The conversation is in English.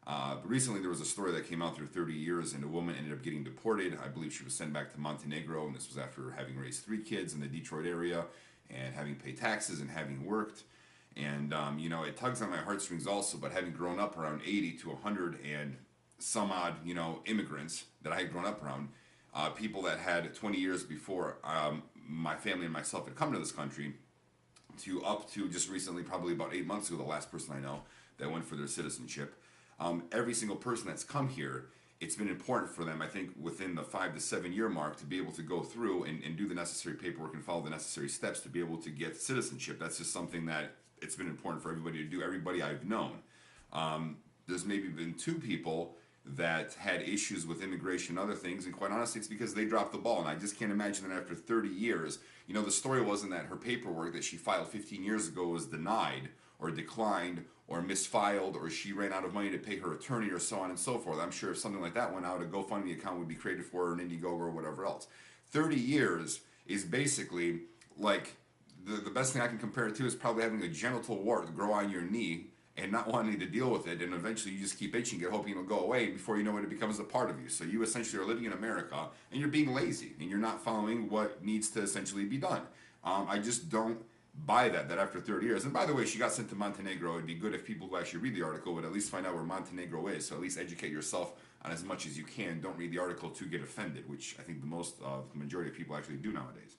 But recently there was a story that came out through 30 years, and a woman ended up getting deported. I believe she was sent back to Montenegro, and this was after having raised 3 kids in the Detroit area and having paid taxes and having worked. And it tugs on my heartstrings also. But having grown up around 80 to 100 and some odd, immigrants that I had grown up around, people that had 20 years before my family and myself had come to this country, to up to just recently, probably about 8 months ago, the last person I know that went for their citizenship. Every single person that's come here, it's been important for them, I think, within the 5 to 7 year mark, to be able to go through and do the necessary paperwork and follow the necessary steps to be able to get citizenship. That's just something that it's been important for everybody to do, everybody I've known. There's maybe been 2 people that had issues with immigration and other things, and quite honestly, it's because they dropped the ball. And I just can't imagine that after 30 years, the story wasn't that her paperwork that she filed 15 years ago was denied or declined or misfiled, or she ran out of money to pay her attorney, or so on and so forth. I'm sure if something like that went out, a GoFundMe account would be created for her, an Indiegogo or whatever else. 30 years is basically like the best thing I can compare it to is probably having a genital wart grow on your knee and not wanting to deal with it, and eventually you just keep itching it, hoping it'll go away, and before you know it, it becomes a part of you. So you essentially are living in America, and you're being lazy, and you're not following what needs to essentially be done. I just don't buy that after 30 years. And by the way, she got sent to Montenegro. It'd be good if people who actually read the article would at least find out where Montenegro is, so at least educate yourself on as much as you can. Don't read the article to get offended, which I think the majority of people actually do nowadays.